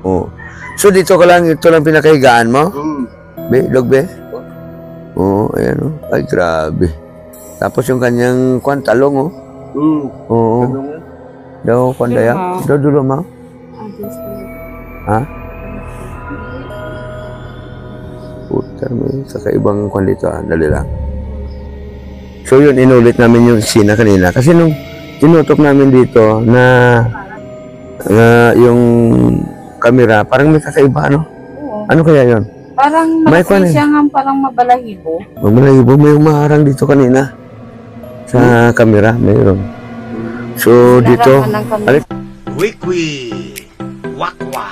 Oo. So dito ka lang, ito lang pinakahigaan mo? Be, dog be? Oo, ayan o. Ay, grabe. Tapos yung kanyang talong o. Oo. Daw, kandaya? Daw, dulo ma? Ha? Puta, may kakaibang kwan dito. Dali lang. So yun, inulit namin yung sina kanina. Kasi nung tinutok namin dito na yung camera, parang may kakaiba, ano? Oo. Ano kaya yun? Parang malaki siya nga, parang mabalahibo. Mabalahibo, may umaharang dito kanina. Sa camera, mayroon. So dito, Wikwi, wakwa,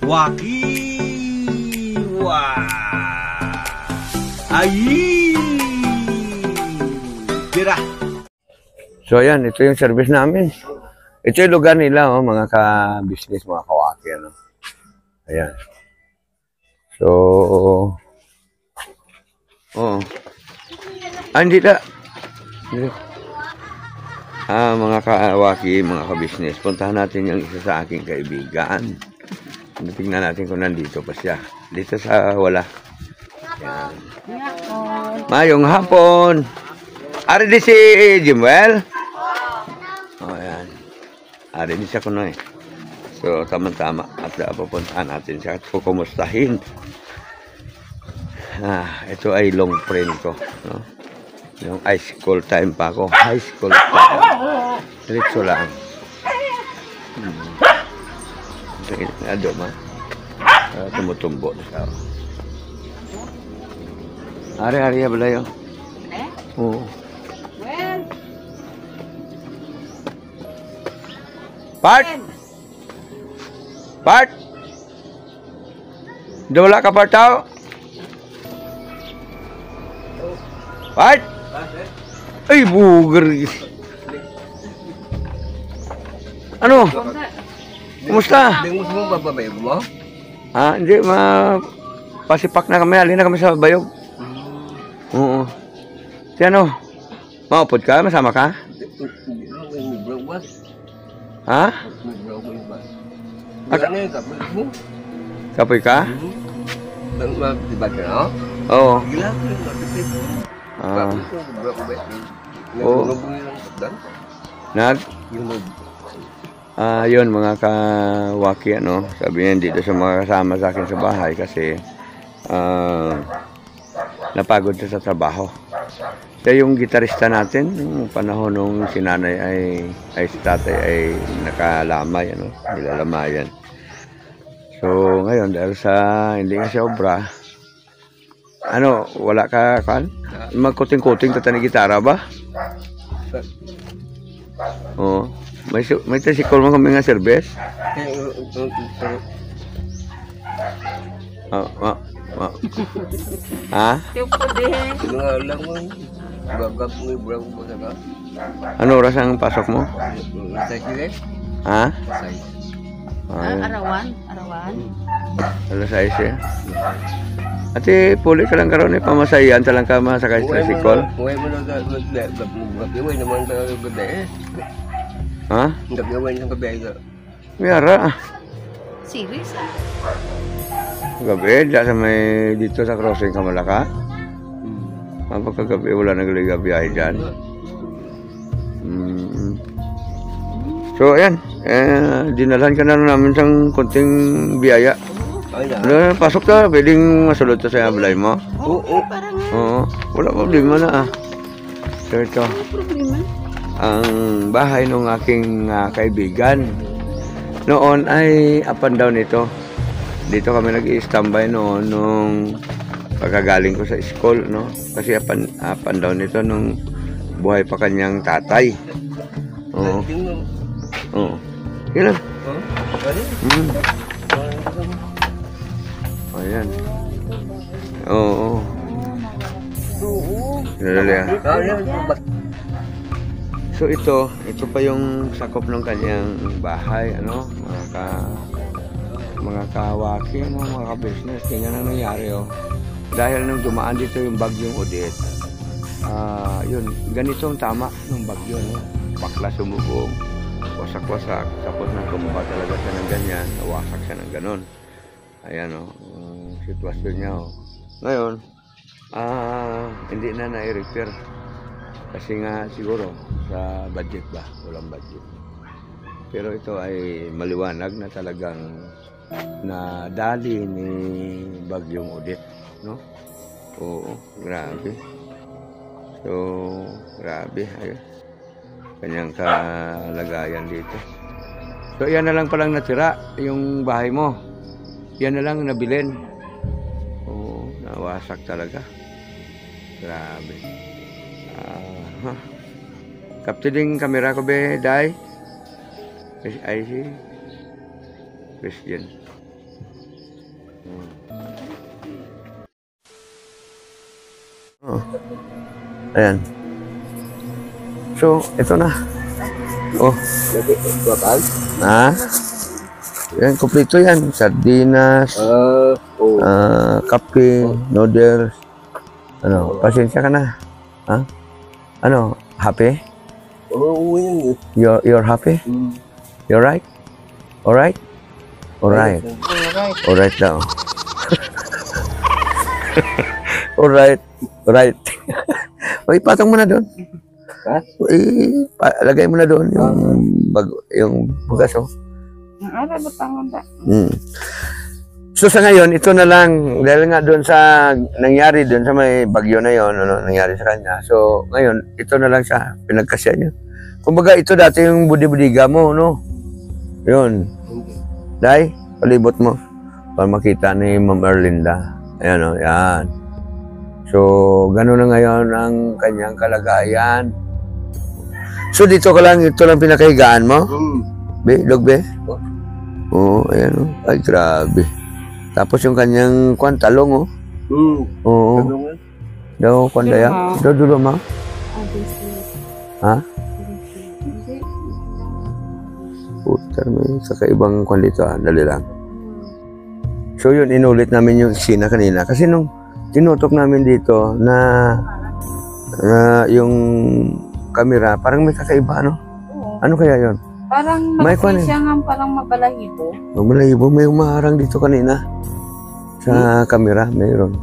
wakiwa, ayi, tira. So ayan, ito yung service namin. Ito yung lugar nila, oh, mga ka-business, mga kawaki, ano. Ayan. So, oh. Hindi na. Mga kawaki, mga ka-business, puntahan natin yung isa sa aking kaibigan. Tingnan natin kung nandito pa siya. Dito sa wala. Ayan. Mayong hapon. Ari di si Jimwell? Oh, ayan. Ari di siya kuno eh. So, tama-tama. At pupuntahan natin siya at kukumustahin. Ito ay long friend ko. No? Yung high school time pa ako. High school time. Diretso lang. Ado ma. Tumutumbo na siya. Ari-ari ya balayo. Oo. Part! Part! Dawala ka part tao? Part! Ay, buger. Ano? Kumusta? Hindi mo babayog mo? Hindi, pasipak na kami. Halina kami sa bayog. Oo. Si ano? Maupod ka? Masama ka? Ha? Kapoy ka? Diba ka na? Oo. Gila ko yung Nag? Yun mga kawaki, ano, sabi niya dito sa mga kasama sa akin sa bahay kasi napagod siya sa trabaho. Siya yung gitarista natin nung panahon nung si nanay ay si tatay ay nakalamay, ano, nilalamayan. So ngayon dahil sa hindi nga siya obra, ano, wala ka kan? Magkuting-kuting tatani gitara ba? Oo. May tricycle mo kami nga service? Ha? Ano oras ang pasok mo? Ha? Arawan. Alas 6 eh. Ate, puli ka lang karoon eh, pamasayan talang ka masakay sa tricycle. Ha? Mayara. Serious Gabi, dyan sa may dito sa crossing Kamalaka. Pagkagabi, wala nagligabiyahe dyan. So, ayan. Dinalhan ka na namin sang konting biyaya. Pasok ka, pwedeng masulod to sa ablay mo. Oo. Wala problema na So, ito. Ang bahay ng aking kaibigan. Noon ay up and down ito. Dito kami nag-i-standby noon nung pagkagaling ko sa school, no? Kasi up and down ito nung buhay pa kanyang tatay. Oo. Kailan? Ayan. Oo. Dali ah. So ito pa yung sakop ng kanyang bahay, ano, mga kawaki, mga ka-business, ganyan ang nangyari, oh. Dahil nung dumaan dito yung bagyong Odette, yun, ganito ang tama ng bagyo, no? Bakla sumubog, wasak-wasak, tapos na tumba talaga siya ng ganyan, nawasak siya ng ganon. Ayan o, sitwasyon niya o. Ngayon, hindi na na-repair. Kasi nga siguro sa budget ba, walang budget. Pero ito ay maliwanag na talagang nadali ni Bagyong Odette, no? Oo, grabe. So, grabe, ayun. Kanyang kalagayan dito. So, yan na lang palang natira, yung bahay mo. Yan na lang nabilin. Oo, nawasak talaga. Grabe. Kaptiding kamera ko be, Day? I see. Christian. Oh. Ayan. So, ito na. Oh. Total? Ha? Yan, kumpleto yan. Sardinas, kape, noodles. Ano, pasensya ka na. Ha? Ano, happy? Oo, yun. You're happy? You're right? Alright? Alright. Alright daw. Alright. Alright. Uy, patong mo na doon. Ha? Lagay mo na doon yung bugas, oh. Ano ba tawag? So sa ngayon, ito na lang, dahil nga doon sa nangyari doon sa may bagyo na yon, ano, nangyari sa kanya. So ngayon, ito na lang siya, pinagkasya niya. Kumbaga ito dati yung budi-budiga mo, no? Yun. Day, palibot mo para makita ni Ma'am Erlinda. Ayan, o, yan. So, gano'n na ngayon ang kanyang kalagayan. So dito ka lang, ito lang pinakahigaan mo? Be, dog be? Oo, ayan, o. Ay, grabe. Tapos yung kanyang talong, oh. Oo. Daw, kandaya. Daw, dulo, ma. Ha? Putar, may kakaibang kwan dito, dali lang. So yun, inulit namin yung eksena kanina. Kasi nung tinutok namin dito na yung camera, parang may kakaiba, no? Ano kaya yun? Parang malaki siya nga, parang mabalahibo. Mabalahibo, may umaharang dito kanina. Sa camera, mayroon.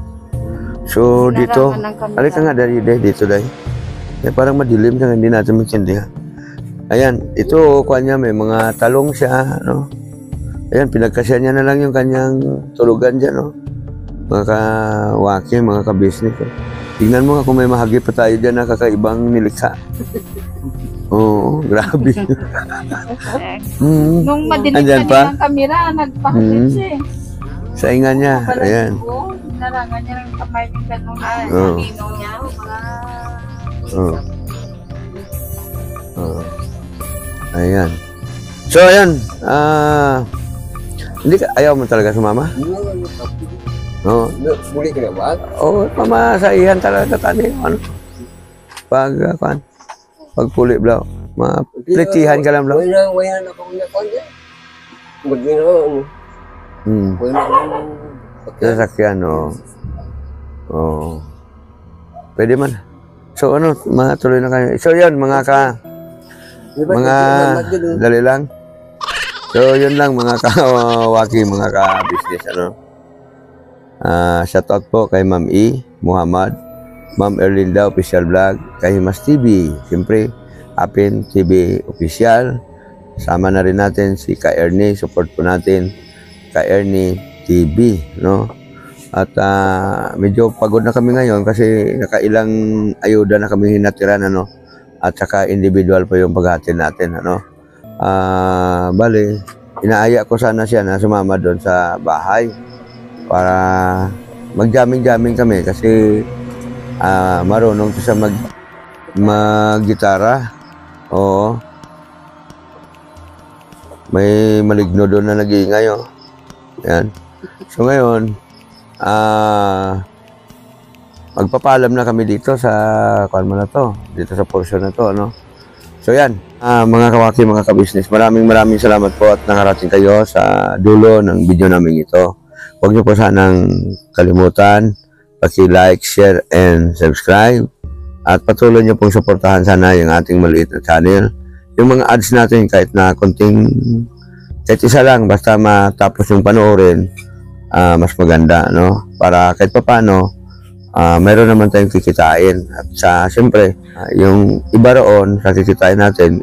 So, dito, alika nga, dito, Day. Parang madilim na, hindi natin maintindihan. Ayan, ito, kuha niya, may mga talong siya, no? Ayan, pinagkasya niya na lang yung kanyang tulugan dyan, no? Mga kawaki, mga kabisnes. Tingnan mo nga kung may mahagi pa tayo dyan na kakaibang nilikha. Oo, grabe. Nung madilim kanina ang kamera, nagpakit siya eh. Sa inga niya, ayan. Narangan niya ng kamay ng ganun. Nino niya. Ayan. So, ayan. Hindi ka, ayaw mo talaga sumama? Oo. Muli ka na ba? Oo, pamasahihan talaga tani. Ano? Pag puli, bro. Maplitihan ka lang, bro. Wala na ako na kwan dyan. Magwin ako. Wala na ako. Sasakyan, oo. Oo. Pwede man. So, ano, matuloy na kayo. So, yun, dali lang. So, yun lang, mga kawaki, mga ka-business, ano. Shout out po kay Ma'am E. Muhammad, Ma'am Erlinda Official Vlog, kay Himas TV, siyempre, Apin TV Official. Sama na rin natin si Ka Ernie, support po natin Ka Ernie TV, no? At medyo pagod na kami ngayon kasi nakailang ayuda na kami hinatiran, ano? At saka individual po yung paghatin natin, ano? Bale, inaaya ko sana siya na sumama doon sa bahay para mag-jamming-jamming kami kasi marunong siya mag-gitara. Oo. May maligno doon na nag-iingay, oh. Yan. So ngayon, magpapalam na kami dito sa kalma na to, dito sa portion na to, ano. So yan, mga kawaki, mga kabisnes, maraming salamat po at nakarating kayo sa dulo ng video namin ito. Huwag niyo po sanang kalimutan, paki-like, share, and subscribe. At patuloy niyo pong suportahan sana yung ating maliit na channel, yung mga ads natin kahit na konting, kahit isa lang, basta matapos yung panoorin, mas maganda, no? Para kahit paano, meron naman tayong kikitain. At siyempre, yung iba roon sa kikitain natin,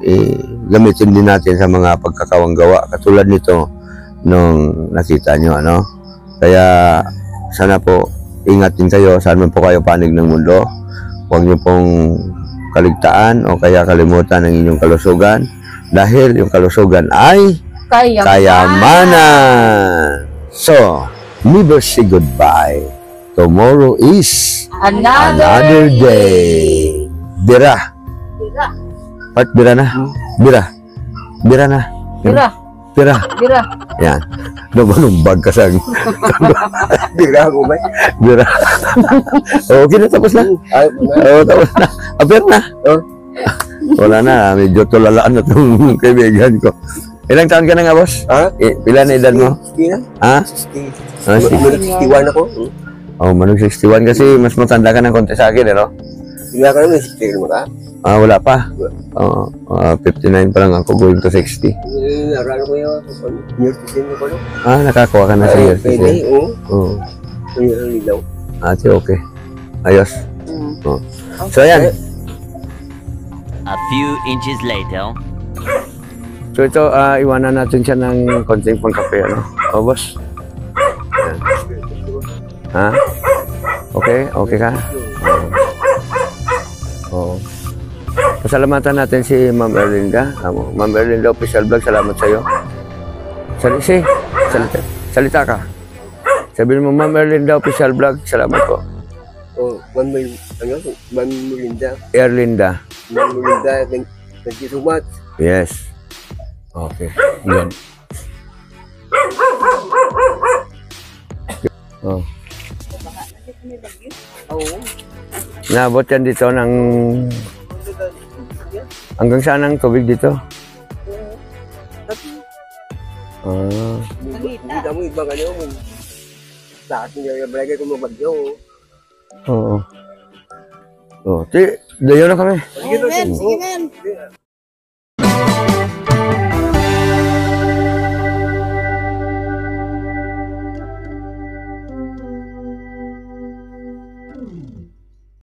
gamitin din natin sa mga pagkakawang gawa. Katulad nito, nung nakita nyo, ano? Kaya, sana po, ingat din kayo, saan man po kayo panig ng mundo. Huwag nyo pong kaligtaan o kaya kalimutan ang inyong kalusugan. Dahil yung kalusugan ay kayamanan. So, never say goodbye. Tomorrow is another day. Bira. Part bira na. Bira. Bira na. Bira. Bira. Bira. Yan. Nabalumbag ka sa... Bira ko ba? Bira. Okay na, tapos na. Oo, tapos na. Aber na. Wala na. Medyo tulalaan na itong kaibigan ko. Ilang taon ka na nga, boss? Ha? Pila na edad mo? 60 na? Ha? 60. Ah, 61 ako. Oh, manong 61 kasi mas matanda ka ng konti sa akin, ano? Hindi ka naman 60 mo ka? Wala pa. 59 pa lang ako, going to 60. Narano ko yun. Near to 10 ko. Nakakuha ka na sa year. Pwede, oo. Oo. Pwede ang lilaw. Ate, okay. Ayos. Oh. So, ayan. A few inches later. So, ito, iwanan natin siya ng konting pangkape, ano? O, boss? Ayan. Ha? Okay? Okay ka? Oo. Pasalamatan natin si Ma'am Erlinda. Ma'am Erlinda Official Vlog, salamat sa iyo. Salita ka. Sabihin mo, Ma'am Erlinda Official Vlog, salamat po. Oh, Ma'am Melinda. Erlinda. Ma'am Melinda, thank you so much. Yes. Okay. Yan. Oh. Naabot yan dito ng... Hanggang saan ang tubig dito? Nakita mo ibang ano mo. Lahat ng balagay ko mabagyo. Oo. Oh, dayo na kami. Sige,